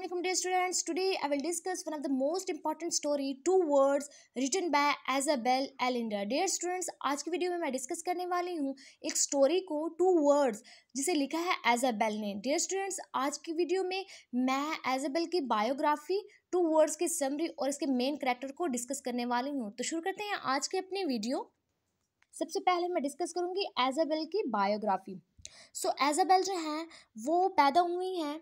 Assalamualaikum dear students. Today I will discuss one of the most important story, Two Words, written by Isabel Allende. Dear students, आज की video में मैं discuss करने वाली हूँ एक स्टोरी को टू वर्ड्स जिसे लिखा है एजाबेल ने. डियर स्टूडेंट्स, आज की वीडियो में मैं एजाबेल की बायोग्राफी, टू वर्ड्स की समरी और इसके मेन कैरेक्टर को डिस्कस करने वाली हूँ. तो शुरू करते हैं आज की अपनी वीडियो. सबसे पहले मैं डिस्कस करूँगी एजाबेल की बायोग्राफी. एजाबेल जो है वो पैदा हुई हैं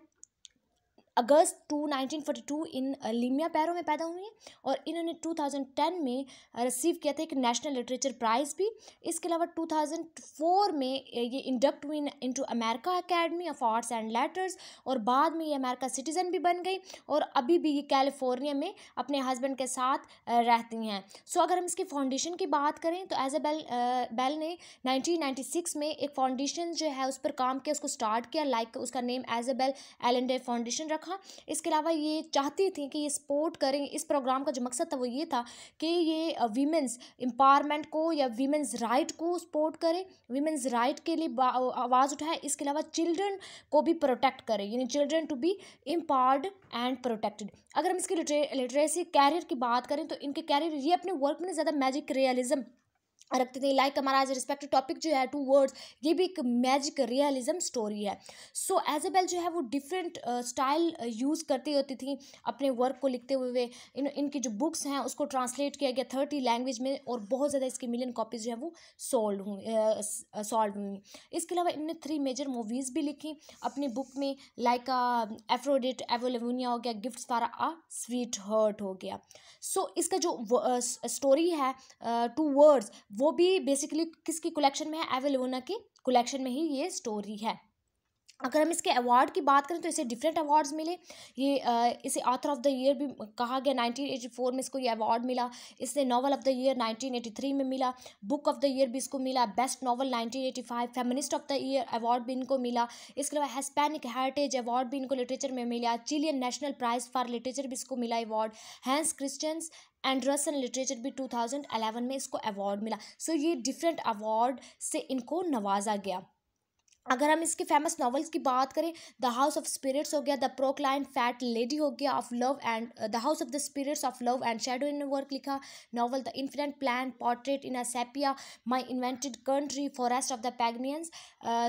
अगस्त 1942 इन लीमिया पेरो में पैदा हुई हैं और इन्होंने 2010 में रिसीव किया था एक नेशनल लिटरेचर प्राइज़ भी. इसके अलावा 2004 में ये इंडक्ट हुई into America academy of arts and letters और बाद में ये अमेरिका सिटीज़न भी बन गई और अभी भी ये कैलिफोर्निया में अपने हस्बैंड के साथ रहती हैं. अगर हम इसकी फाउंडेशन की बात करें तो एजाबेल ने 1996 में एक फाउंडेशन जो है उस पर काम किया, उसको स्टार्ट किया, लाइक उसका नेम एजाबेल एलेंडे फाउंडेशन रखा. इसके अलावा ये चाहती थी कि ये सपोर्ट करें. इस प्रोग्राम का जो मकसद था वो ये था कि ये वीमेंस एम्पावरमेंट को या वीमेंस राइट को सपोर्ट करे, वीमेंस राइट के लिए आवाज़ उठाए. इसके अलावा चिल्ड्रन को भी प्रोटेक्ट करे, यानी children to be empowered and protected. अगर हम इसकी लिटरेसी कैरियर की बात करें तो इनके कैरियर ये अपने वर्क में ज़्यादा मैजिक रियलिज्म रखते थे. लाइक हमारा आज रिस्पेक्टिव टॉपिक जो है टू वर्ड्स, ये भी एक मैजिक रियलिज्म स्टोरी है. एजाबेल जो है वो डिफरेंट स्टाइल यूज़ करती होती थी अपने वर्क को लिखते हुए. इनकी जो बुक्स हैं उसको ट्रांसलेट किया गया 30 लैंग्वेज में और बहुत ज़्यादा इसकी मिलियन कॉपीज़ जो है वो सॉल्ड हुई. इसके अलावा इन्होंने 3 मेजर मूवीज़ भी लिखी अपनी बुक में, लाइक एफ्रोडिट, एवोलेवनिया हो गया, gifts for a sweet heart हो गया. इसका जो स्टोरी है टू वर्ड्स वो भी बेसिकली किसकी कलेक्शन में है? एवेलोना की कलेक्शन में ही ये स्टोरी है. अगर हम इसके अवार्ड की बात करें तो इसे डिफरेंट अवार्ड्स मिले. इसे ऑथर ऑफ द ईयर भी कहा गया. 1984 में इसको ये अवार्ड मिला. इसे नॉवल ऑफ द ईयर 1983 में मिला. बुक ऑफ द ईयर भी इसको मिला. Best novel 1985. Feminist of the year award भी इनको मिला. इसके अलावा हिस्पैनिक हेरिटेज अवार्ड भी इनको लिटरेचर में मिला. Chilean national prize for literature भी इसको मिला award. Hans Christians Andersen literature भी 2011 में इसको अवार्ड मिला. ये डिफरेंट अवार्ड से इनको नवाजा गया. अगर हम इसके फेमस नॉवेल्स की बात करें, द हाउस ऑफ स्पिरिट्स हो गया, द प्रोक्लाइन फैट लेडी हो गया, of love and the house of the spirits of love and shadow in work लिखा. Novel the infinite plan, portrait in a sepia, my invented country, forest of the paganians,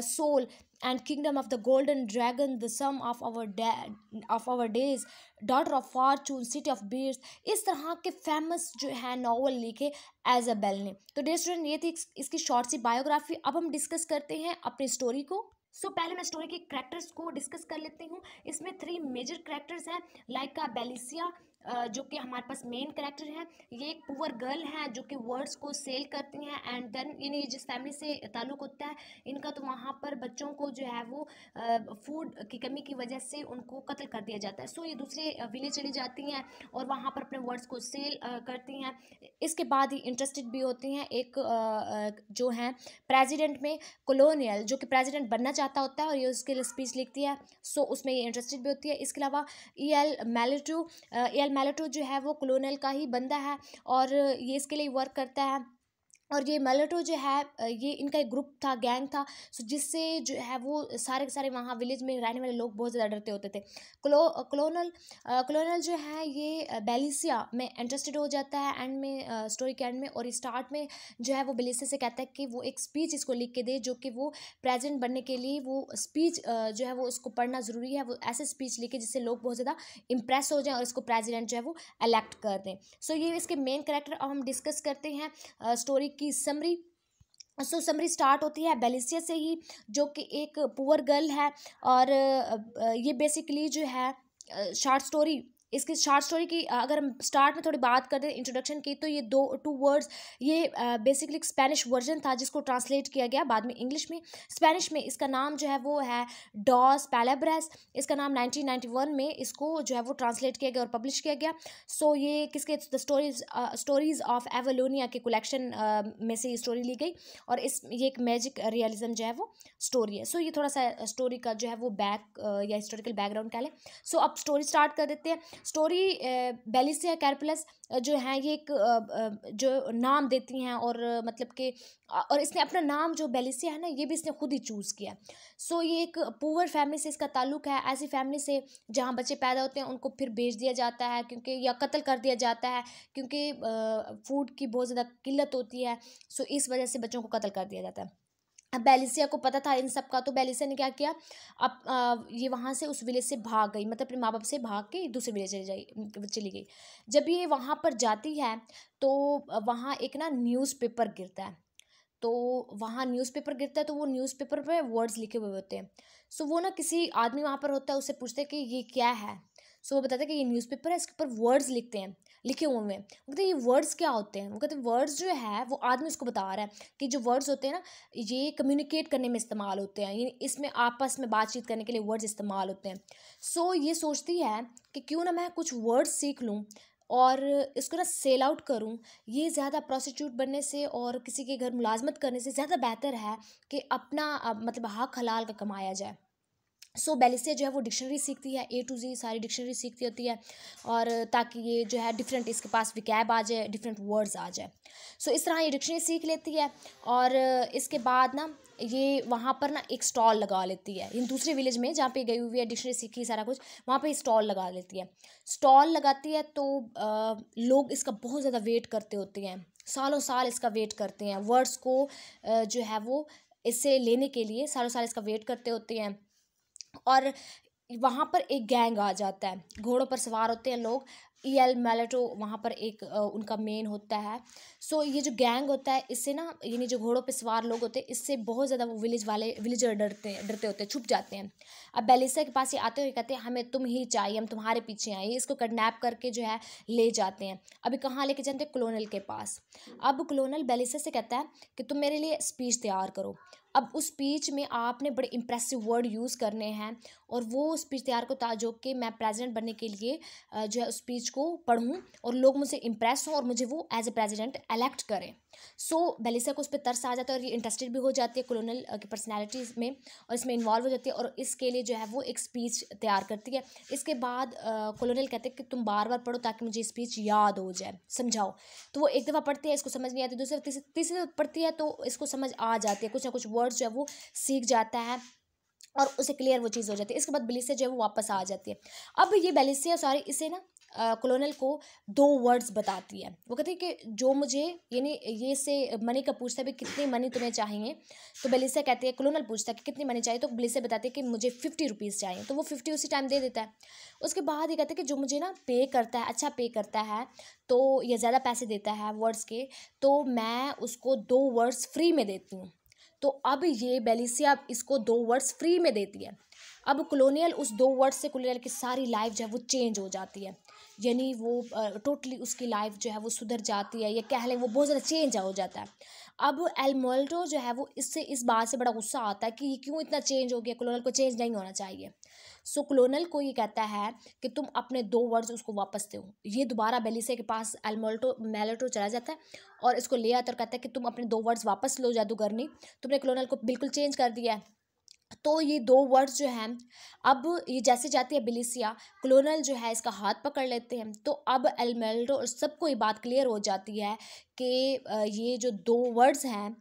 soul and kingdom of the golden dragon, the sum of our days, daughter of fortune, city of bears. इस तरह के famous जो है novel लिखे एजाबेल ने. तो dear student, ये थी इसकी शॉर्ट सी बायोग्राफी. अब हम डिस्कस करते हैं अपनी स्टोरी को. पहले मैं स्टोरी के कैरेक्टर्स को डिस्कस कर लेती हूँ. इसमें 3 मेजर कैरेक्टर्स हैं, लाइक बेलिसिया जो कि हमारे पास मेन कैरेक्टर है. ये एक पुअर गर्ल है जो कि वर्ड्स को सेल करती हैं एंड देन ये जिस फैमिली से ताल्लुक़ होता है इनका, तो वहाँ पर बच्चों को जो है वो फूड की कमी की वजह से उनको कत्ल कर दिया जाता है. ये दूसरे विलेज चली जाती हैं और वहाँ पर अपने वर्ड्स को सेल करती हैं. इसके बाद ही इंटरेस्टेड भी होती हैं एक जो है प्रेसिडेंट में, कॉलोनियल, जो कि प्रेसिडेंट बनना चाहता होता है और ये उसके लिए स्पीच लिखती है. उसमें ये इंटरेस्टेड भी होती है. इसके अलावा ई एल मेलेटो जो है वो कॉलोनियल का ही बंदा है और ये इसके लिए वर्क करता है. और ये मेलेटो जो है ये इनका एक ग्रुप था, गैंग था, जिससे जो है वो सारे के सारे वहाँ विलेज में रहने वाले लोग बहुत ज़्यादा डरते होते थे. कॉलोनल जो है ये बेलिसिया में इंटरेस्टेड हो जाता है एंड में, स्टोरी के एंड में. और स्टार्ट में जो है वो बेलिसिया से कहता है कि वो एक स्पीच इसको लिख के दे, जो कि वो प्रेसिडेंट बनने के लिए वो स्पीच जो है वो उसको पढ़ना ज़रूरी है. वो ऐसे स्पीच लिखे जिससे लोग बहुत ज़्यादा इम्प्रेस हो जाएं और इसको प्रेसिडेंट जो है वो इलेक्ट कर दें. ये इसके मेन कैरेक्टर. अब हम डिस्कस करते हैं स्टोरी की समरी. समरी स्टार्ट होती है बेलिसिया से ही, जो कि एक पुअर गर्ल है और ये बेसिकली जो है शॉर्ट स्टोरी. इसकी शॉर्ट स्टोरी की अगर हम स्टार्ट में थोड़ी बात करते हैं इंट्रोडक्शन की, तो ये टू वर्ड्स ये बेसिकली एक स्पेनिश वर्जन था जिसको ट्रांसलेट किया गया बाद में इंग्लिश में. स्पेनिश में इसका नाम जो है वो है डॉस पैलेब्रेस. इसका नाम 1991 में इसको जो है वो ट्रांसलेट किया गया और पब्लिश किया गया. ये किसके, द स्टोरीज ऑफ एवेलोनिया के कलेक्शन में से ये स्टोरी ली गई और ये एक मैजिक रियलिज्म जो है वो स्टोरी है. ये थोड़ा सा स्टोरी का जो है वो या हिस्टोरिकल बैकग्राउंड कह लें. अब स्टोरी स्टार्ट कर देते हैं. स्टोरी बेलिसिया कैरपलस जो हैं ये एक जो नाम देती हैं, और मतलब कि और इसने अपना नाम जो बेलिसिया है ना, ये भी इसने खुद ही चूज़ किया। सो ये एक पुअर फैमिली से इसका ताल्लुक है, ऐसी फैमिली से जहाँ बच्चे पैदा होते हैं उनको फिर बेच दिया जाता है, क्योंकि या कत्ल कर दिया जाता है, क्योंकि फूड की बहुत ज़्यादा किल्लत होती है। सो इस वजह से बच्चों को कत्ल कर दिया जाता है। अब बेलिसिया को पता था इन सब का, तो बेलिसिया ने क्या किया, अब ये वहाँ से उस विलेज से भाग गई, मतलब अपने माँ बाप से भाग के दूसरे विलेज चली गई। जब ये वहाँ पर जाती है तो वहाँ एक ना न्यूज़पेपर गिरता है, तो वहाँ न्यूज़पेपर गिरता है, तो वो न्यूज़पेपर पे वर्ड्स लिखे हुए होते हैं। सो वो ना किसी आदमी वहाँ पर होता है, उससे पूछते हैं कि ये क्या है। सो वो बताता है कि ये न्यूज़पेपर है, इसके ऊपर वर्ड्स लिखे हुए हैं। वो कहते हैं ये वर्ड्स क्या होते हैं। वो कहते हैं वर्ड्स जो है, वो आदमी उसको बता रहा है कि जो वर्ड्स होते हैं ना, ये कम्युनिकेट करने में इस्तेमाल होते हैं, ये इसमें आपस में बातचीत करने के लिए वर्ड्स इस्तेमाल होते हैं। सो ये सोचती है कि क्यों ना मैं कुछ वर्ड्स सीख लूँ और इसको ना सेल आउट करूं। ये ज़्यादा प्रोस्टिट्यूट बनने से और किसी के घर मुलाजमत करने से ज़्यादा बेहतर है कि अपना मतलब हक हलाल का कमाया जाए। सो बेलिसिया जो है वो डिक्शनरी सीखती है, A to Z सारी डिक्शनरी सीखती होती है, और ताकि ये जो है डिफरेंट इसके पास विकैब आ जाए, डिफरेंट वर्ड्स आ जाए। सो इस तरह ये डिक्शनरी सीख लेती है, और इसके बाद ना ये वहाँ पर ना एक स्टॉल लगा लेती है, इन दूसरे विलेज में जहाँ पे गई हुई है, डिक्शनरी सीखी सारा कुछ, वहाँ पे स्टॉल लगा लेती है। स्टॉल लगाती है तो लोग इसका बहुत ज़्यादा वेट करते होते हैं, सालों साल इसका वेट करते हैं, वर्ड्स को जो है वो इससे लेने के लिए सालों साल इसका वेट करते होते हैं। और वहाँ पर एक गैंग आ जाता है, घोड़ों पर सवार होते हैं लोग। EL मैलेटो वहाँ पर एक उनका मेन होता है। सो ये जो गैंग होता है, इससे ना यानी जो घोड़ों पे सवार लोग होते हैं, इससे बहुत ज़्यादा वो विलेजर डरते होते हैं, छुप जाते हैं। अब बेलिसा के पास ये आते हुए कहते हैं हमें तुम ही चाहिए, हम तुम्हारे पीछे आए। इसको किडनैप करके जो है ले जाते हैं। अभी कहाँ लेके जाते हैं, क्लोनल के पास। अब क्लोनल बेलिसा से कहता है कि तुम मेरे लिए स्पीच तैयार करो। अब उस स्पीच में आपने बड़े इंप्रेसिव वर्ड यूज़ करने हैं, और वो स्पीच तैयार को जो कि मैं प्रेसिडेंट बनने के लिए जो है उस स्पीच को पढ़ूं और लोग मुझसे इम्प्रेस हों और मुझे वो एज ए प्रेसिडेंट एलेक्ट करें। सो बेलिसा को उस पर तरस आ जाता है, और ये इंटरेस्टेड भी हो जाती है कॉलोनल की पर्सनैलिटीज़ में, और इसमें इन्वॉल्व हो जाती है, और इसके लिए जो है वो एक स्पीच तैयार करती है। इसके बाद कॉलोनल कहते हैं कि तुम बार बार पढ़ो ताकि मुझे स्पीच याद हो जाए, समझाओ। तो वो एक दफ़ा पढ़ती है, इसको समझ नहीं आती, दूसरी तीसरी दफ़ा पढ़ती है तो इसको समझ आ जाती है, कुछ ना कुछ वर्ड्स जो है वो सीख जाता है, और उसे क्लियर वो चीज़ हो जाती है। इसके बाद बेलिसिया जो है वो वापस आ जाती है। अब ये बेलिसिया सॉरी इसे ना कॉलोनल को 2 वर्ड्स बताती है। वो कहती है कि जो मुझे यानी ये से मनी का पूछता है, भाई कितनी मनी तुम्हें चाहिए। तो बेलिसिया कहती है, कॉलोनल पूछता है कि कितनी मनी चाहिए, तो बेलिसिया बताती है कि मुझे 50 रुपीज़ चाहिए। तो वो 50 उसी टाइम दे देता है। उसके बाद ये कहते हैं कि जो मुझे ना पे करता है, अच्छा पे करता है, तो ये ज़्यादा पैसे देता है वर्ड्स के, तो मैं उसको 2 वर्ड्स फ्री में देती हूँ। तो अब ये बेलिसिया इसको 2 वर्ड्स फ्री में देती है। अब कॉलोनियल उस 2 वर्ड्स से कॉलोनियल की सारी लाइफ जो है वो चेंज हो जाती है, यानी वो टोटली उसकी लाइफ जो है वो सुधर जाती है, या कह लें वो बहुत ज़्यादा चेंज हो जाता है। अब एलमोल्टो जो है वो इससे इस बात से बड़ा गुस्सा आता है कि ये क्यों इतना चेंज हो गया, कॉलोनियल को चेंज नहीं होना चाहिए। सो कॉलोनियल को ये कहता है कि तुम अपने 2 वर्ड्स उसको वापस दो। ये दोबारा बेलिसिया के पास मेलेटो चला जाता है, और इसको ले आता और कहता है कि तुम अपने 2 वर्ड्स वापस लो जादूगरनी, तुमने कॉलोनियल को बिल्कुल चेंज कर दिया है। तो ये 2 वर्ड्स जो हैं, अब ये जैसे जाती है बेलिसिया, कॉलोनल जो है इसका हाथ पकड़ लेते हैं। तो अब एलमेल्डो और सबको ये बात क्लियर हो जाती है कि ये जो 2 वर्ड्स हैं,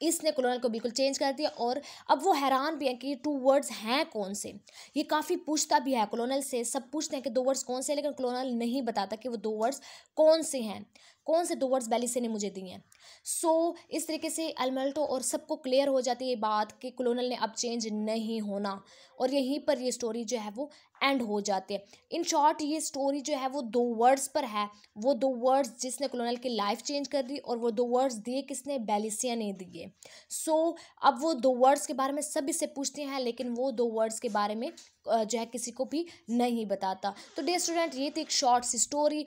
इसने कॉलोनल को बिल्कुल चेंज कर दिया। और अब वो हैरान भी है कि ये 2 वर्ड्स हैं कौन से। ये काफ़ी पूछता भी है कॉलोनल से, सब पूछते हैं कि 2 वर्ड्स कौन से हैं, लेकिन कॉलोनल नहीं बताता कि वो 2 वर्ड्स कौन से हैं, कौन से 2 वर्ड्स बेलिसिया ने मुझे दिए हैं। सो इस तरीके से अल्मेल्टो और सबको क्लियर हो जाती है ये बात कि कॉलोनल ने अब चेंज नहीं होना, और यहीं पर ये स्टोरी जो है वो एंड हो जाती है। इन शॉर्ट ये स्टोरी जो है वो 2 वर्ड्स पर है, वो 2 वर्ड्स जिसने कॉलोनल की लाइफ चेंज कर दी, और वो 2 वर्ड्स दिए किसने, बेलिसिया ने दिए। सो अब वो 2 वर्ड्स के बारे में सब इससे पूछते हैं, लेकिन वो 2 वर्ड्स के बारे में जो है किसी को भी नहीं बताता। तो डियर स्टूडेंट, ये थी एक शॉर्ट सी स्टोरी,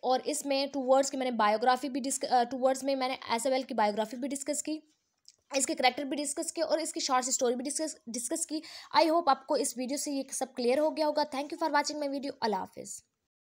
और इसमें 2 वर्ड्स की मैंने बायोग्राफी भी 2 वर्ड्स में मैंने एसएबेल की बायोग्राफी भी डिस्कस की, इसके करैक्टर भी डिस्कस किए, और इसकी शॉर्ट सी स्टोरी भी डिस्कस की। आई होप आपको इस वीडियो से ये सब क्लियर हो गया होगा। Thank you for watching my video. अल्लाह हाफिज़।